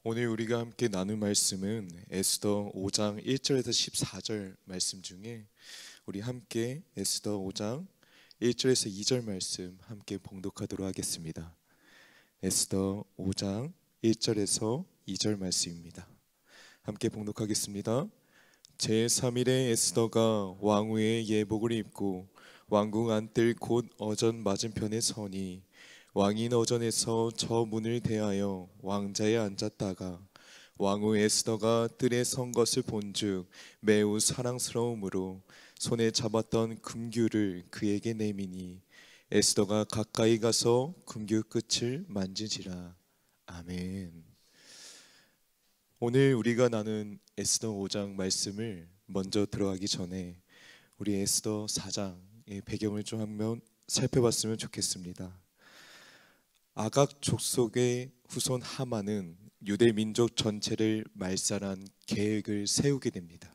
오늘 우리가 함께 나눌 말씀은 에스더 5장 1절에서 14절 말씀 중에 우리 함께 에스더 5장 1절에서 2절 말씀 함께 봉독하도록 하겠습니다. 에스더 5장 1절에서 2절 말씀입니다. 함께 봉독하겠습니다. 제3일에 에스더가 왕후의 예복을 입고 왕궁 안뜰 곧 어전 맞은편에 서니 왕인 어전에서 저 문을 대하여 왕자에 앉았다가 왕후 에스더가 뜰에 선 것을 본즉 매우 사랑스러움으로 손에 잡았던 금규를 그에게 내미니 에스더가 가까이 가서 금규 끝을 만지지라. 아멘. 오늘 우리가 나눈 에스더 5장 말씀을 먼저 들어가기 전에 우리 에스더 4장의 배경을 좀 한번 살펴봤으면 좋겠습니다. 아각 족속의 후손 하만은 유대 민족 전체를 말살한 계획을 세우게 됩니다.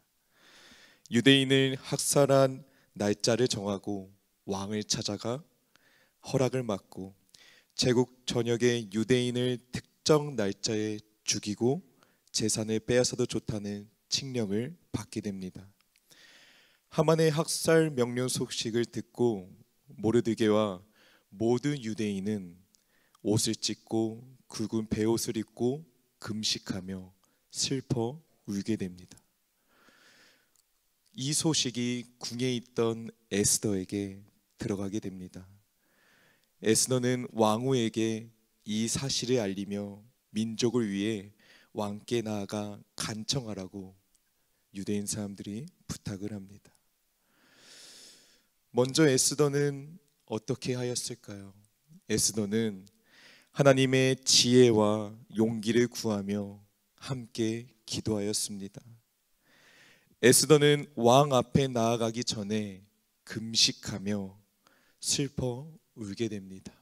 유대인을 학살한 날짜를 정하고 왕을 찾아가 허락을 받고 제국 전역의 유대인을 특정 날짜에 죽이고 재산을 빼앗아도 좋다는 칙령을 받게 됩니다. 하만의 학살 명령 소식을 듣고 모르드게와 모든 유대인은 옷을 찢고 굵은 베옷을 입고 금식하며 슬퍼 울게 됩니다. 이 소식이 궁에 있던 에스더에게 들어가게 됩니다. 에스더는 왕후에게 이 사실을 알리며 민족을 위해 왕께 나아가 간청하라고 유대인 사람들이 부탁을 합니다. 먼저 에스더는 어떻게 하였을까요? 에스더는 하나님의 지혜와 용기를 구하며 함께 기도하였습니다. 에스더는 왕 앞에 나아가기 전에 금식하며 슬퍼 울게 됩니다.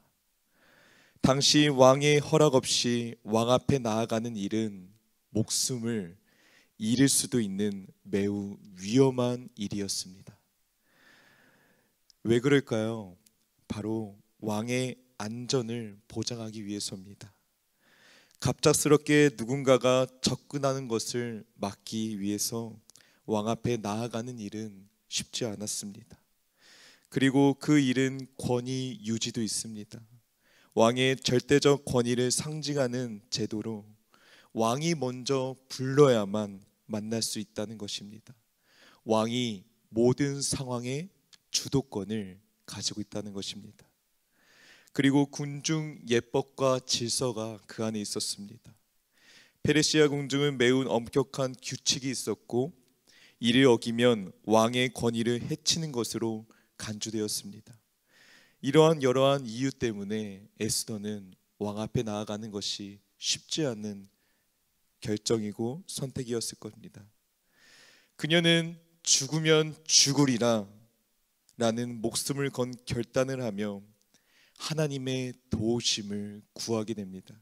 당시 왕의 허락 없이 왕 앞에 나아가는 일은 목숨을 잃을 수도 있는 매우 위험한 일이었습니다. 왜 그럴까요? 바로 왕의 안전을 보장하기 위해서입니다. 갑작스럽게 누군가가 접근하는 것을 막기 위해서 왕 앞에 나아가는 일은 쉽지 않았습니다. 그리고 그 일은 권위 유지도 있습니다. 왕의 절대적 권위를 상징하는 제도로 왕이 먼저 불러야만 만날 수 있다는 것입니다. 왕이 모든 상황의 주도권을 가지고 있다는 것입니다. 그리고 군중 예법과 질서가 그 안에 있었습니다. 페르시아 궁중은 매우 엄격한 규칙이 있었고 이를 어기면 왕의 권위를 해치는 것으로 간주되었습니다. 이러한 이유 때문에 에스더는 왕 앞에 나아가는 것이 쉽지 않은 결정이고 선택이었을 겁니다. 그녀는 죽으면 죽으리라 라는 목숨을 건 결단을 하며 하나님의 도우심을 구하게 됩니다.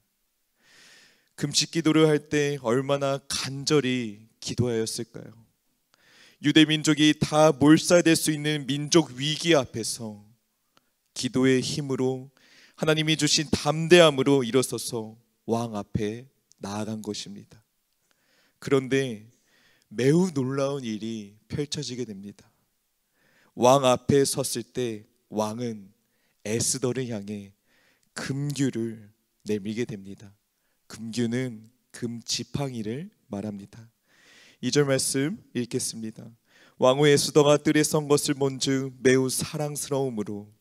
금식 기도를 할 때 얼마나 간절히 기도하였을까요? 유대 민족이 다 몰살될 수 있는 민족 위기 앞에서 기도의 힘으로 하나님이 주신 담대함으로 일어서서 왕 앞에 나아간 것입니다. 그런데 매우 놀라운 일이 펼쳐지게 됩니다. 왕 앞에 섰을 때 왕은 에스더를 향해 금규를 내밀게 됩니다. 금규는 금지팡이를 말합니다. 2절 말씀 읽겠습니다. 왕후 에스더가 뜰에 선 것을 본즉 매우 사랑스러움으로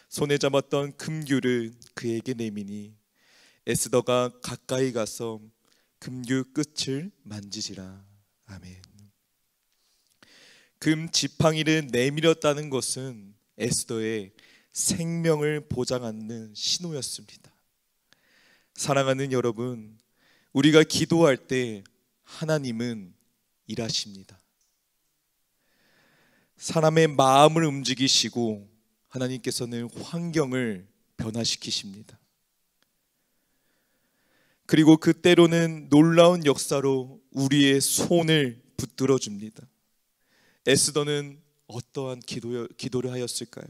손에 잡았던 금규를 그에게 내미니 에스더가 가까이 가서 금규 끝을 만지지라. 아멘. 금지팡이를 내밀었다는 것은 에스더의 생명을 보장하는 신호였습니다. 사랑하는 여러분, 우리가 기도할 때 하나님은 일하십니다. 사람의 마음을 움직이시고 하나님께서는 환경을 변화시키십니다. 그리고 그때로는 놀라운 역사로 우리의 손을 붙들어 줍니다. 에스더는 어떠한 기도를 하였을까요?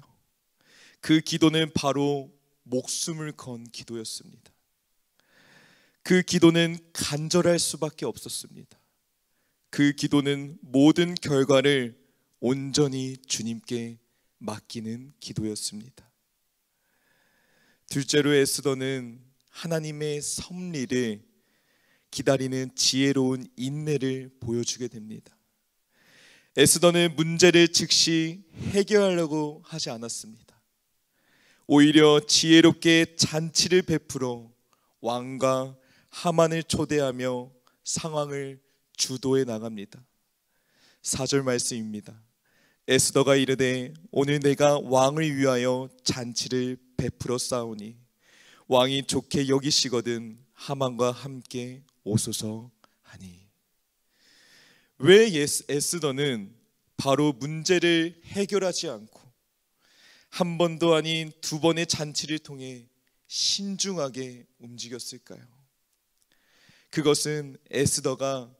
그 기도는 바로 목숨을 건 기도였습니다. 그 기도는 간절할 수밖에 없었습니다. 그 기도는 모든 결과를 온전히 주님께 맡기는 기도였습니다. 둘째로 에스더는 하나님의 섭리를 기다리는 지혜로운 인내를 보여주게 됩니다. 에스더는 문제를 즉시 해결하려고 하지 않았습니다. 오히려 지혜롭게 잔치를 베풀어 왕과 하만을 초대하며 상황을 주도해 나갑니다. 4절 말씀입니다. 에스더가 이르되 오늘 내가 왕을 위하여 잔치를 베풀어 싸우니 왕이 좋게 여기시거든 하만과 함께 오소서 하니. 왜 에스더는 바로 문제를 해결하지 않고 한 번도 아닌 두 번의 잔치를 통해 신중하게 움직였을까요? 그것은 에스더가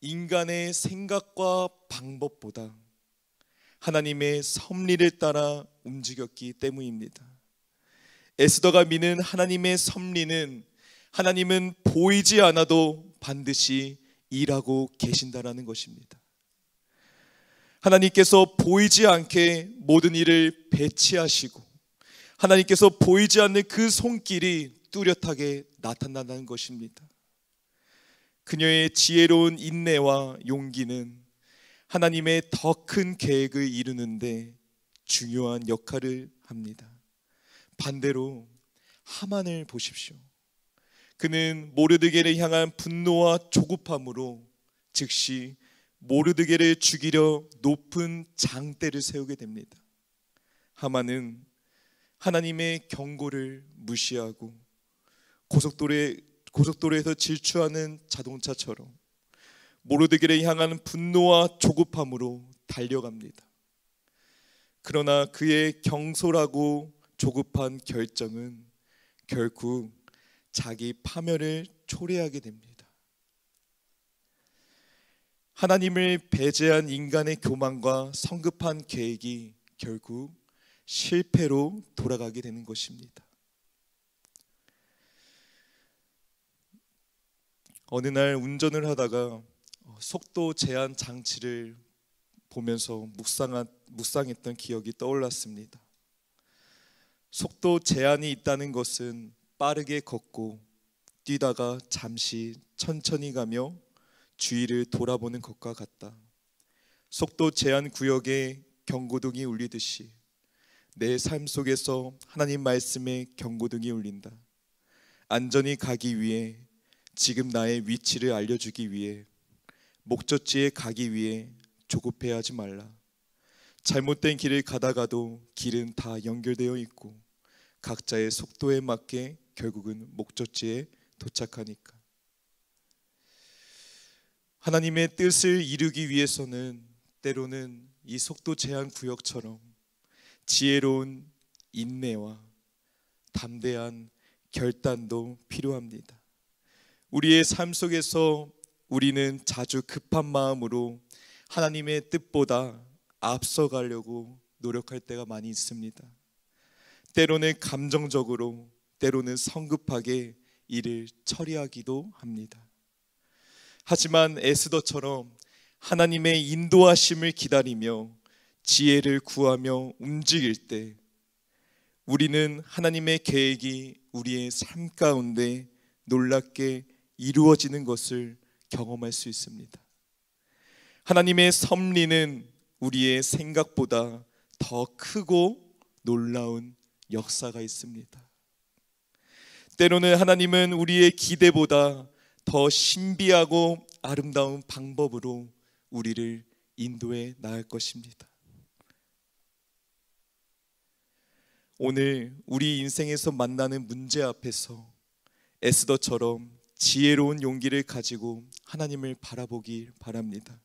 인간의 생각과 방법보다 하나님의 섭리를 따라 움직였기 때문입니다. 에스더가 믿는 하나님의 섭리는 하나님은 보이지 않아도 반드시 일하고 계신다라는 것입니다. 하나님께서 보이지 않게 모든 일을 배치하시고 하나님께서 보이지 않는 그 손길이 뚜렷하게 나타난다는 것입니다. 그녀의 지혜로운 인내와 용기는 하나님의 더 큰 계획을 이루는데 중요한 역할을 합니다. 반대로 하만을 보십시오. 그는 모르드게를 향한 분노와 조급함으로 즉시 모르드게를 죽이려 높은 장대를 세우게 됩니다. 하만은 하나님의 경고를 무시하고 고속도로에서 질주하는 자동차처럼 모르드게를 향한 분노와 조급함으로 달려갑니다. 그러나 그의 경솔하고 조급한 결정은 결국 자기 파멸을 초래하게 됩니다. 하나님을 배제한 인간의 교만과 성급한 계획이 결국 실패로 돌아가게 되는 것입니다. 어느 날 운전을 하다가 속도 제한 장치를 보면서 묵상했던 기억이 떠올랐습니다. 속도 제한이 있다는 것은 빠르게 걷고 뛰다가 잠시 천천히 가며 주위를 돌아보는 것과 같다. 속도 제한 구역에 경고등이 울리듯이 내 삶 속에서 하나님 말씀에 경고등이 울린다. 안전히 가기 위해, 지금 나의 위치를 알려주기 위해, 목적지에 가기 위해 조급해야 하지 말라. 잘못된 길을 가다가도 길은 다 연결되어 있고 각자의 속도에 맞게 결국은 목적지에 도착하니까. 하나님의 뜻을 이루기 위해서는 때로는 이 속도 제한 구역처럼 지혜로운 인내와 담대한 결단도 필요합니다. 우리의 삶 속에서 우리는 자주 급한 마음으로 하나님의 뜻보다 앞서가려고 노력할 때가 많이 있습니다. 때로는 감정적으로, 때로는 성급하게 일을 처리하기도 합니다. 하지만 에스더처럼 하나님의 인도하심을 기다리며 지혜를 구하며 움직일 때 우리는 하나님의 계획이 우리의 삶 가운데 놀랍게 이루어지는 것을 경험할 수 있습니다. 하나님의 섭리는 우리의 생각보다 더 크고 놀라운 역사가 있습니다. 때로는 하나님은 우리의 기대보다 더 신비하고 아름다운 방법으로 우리를 인도해 나갈 것입니다. 오늘 우리 인생에서 만나는 문제 앞에서 에스더처럼 지혜로운 용기를 가지고 하나님을 바라보길 바랍니다.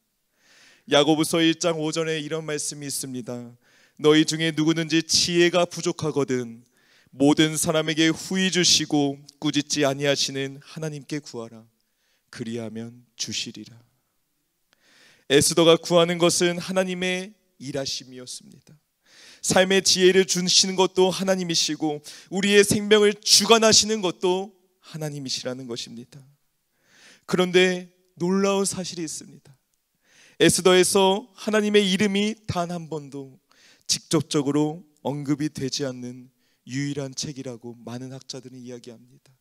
야고보서 1장 5절에 이런 말씀이 있습니다. 너희 중에 누구든지 지혜가 부족하거든 모든 사람에게 후히 주시고 꾸짖지 아니하시는 하나님께 구하라. 그리하면 주시리라. 에스더가 구하는 것은 하나님의 일하심이었습니다. 삶의 지혜를 주시는 것도 하나님이시고 우리의 생명을 주관하시는 것도 하나님이시라는 것입니다. 그런데 놀라운 사실이 있습니다. 에스더에서 하나님의 이름이 단 한 번도 직접적으로 언급이 되지 않는 유일한 책이라고 많은 학자들은 이야기합니다.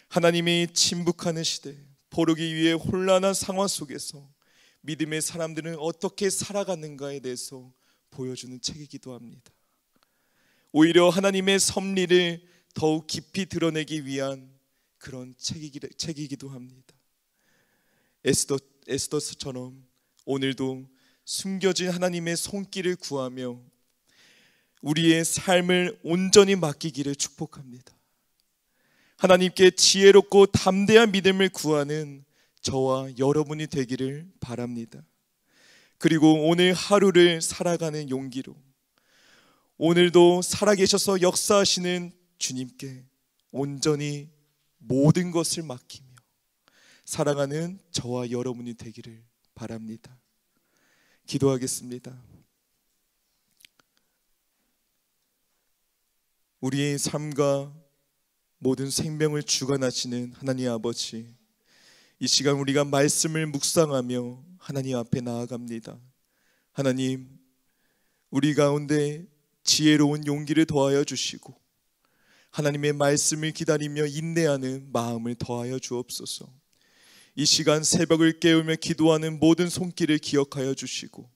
하나님이 침묵하는 시대, 포로기 위해 혼란한 상황 속에서 믿음의 사람들은 어떻게 살아가는가에 대해서 보여주는 책이기도 합니다. 오히려 하나님의 섭리를 더욱 깊이 드러내기 위한 그런 책이기도 합니다. 에스더처럼 오늘도 숨겨진 하나님의 손길을 구하며 우리의 삶을 온전히 맡기기를 축복합니다. 하나님께 지혜롭고 담대한 믿음을 구하는 저와 여러분이 되기를 바랍니다. 그리고 오늘 하루를 살아가는 용기로, 오늘도 살아계셔서 역사하시는 주님께 온전히 모든 것을 맡기며 살아가는 저와 여러분이 되기를 바랍니다. 기도하겠습니다. 우리의 삶과 모든 생명을 주관하시는 하나님 아버지, 이 시간 우리가 말씀을 묵상하며 하나님 앞에 나아갑니다. 하나님, 우리 가운데 지혜로운 용기를 더하여 주시고 하나님의 말씀을 기다리며 인내하는 마음을 더하여 주옵소서. 이 시간 새벽을 깨우며 기도하는 모든 손길을 기억하여 주시고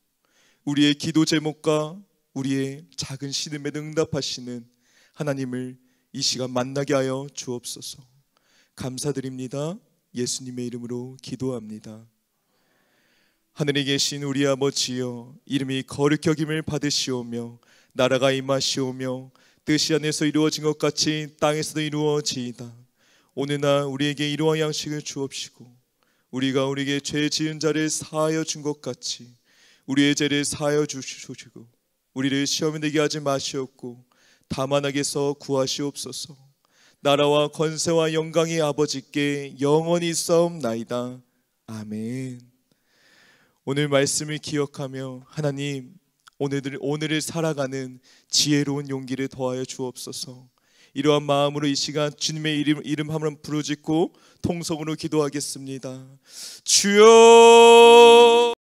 우리의 기도 제목과 우리의 작은 신음에 응답하시는 하나님을 이 시간 만나게 하여 주옵소서. 감사드립니다. 예수님의 이름으로 기도합니다. 하늘에 계신 우리 아버지여, 이름이 거룩히 여김을 받으시오며 나라가 임하시오며 뜻이 하늘에서 이루어진 것 같이 땅에서도 이루어지이다. 오늘날 우리에게 이러한 양식을 주옵시고 우리가 우리에게 죄 지은 자를 사하여 준 것 같이 우리의 죄를 사하여 주시고 우리를 시험에 들게 하지 마시옵고 다만 악에서 구하시옵소서. 나라와 권세와 영광이 아버지께 영원히 있사옵나이다. 아멘. 오늘 말씀을 기억하며 하나님, 오늘을 살아가는 지혜로운 용기를 더하여 주옵소서. 이러한 마음으로 이 시간 주님의 이름 한번 부르짖고 통성으로 기도하겠습니다. 주여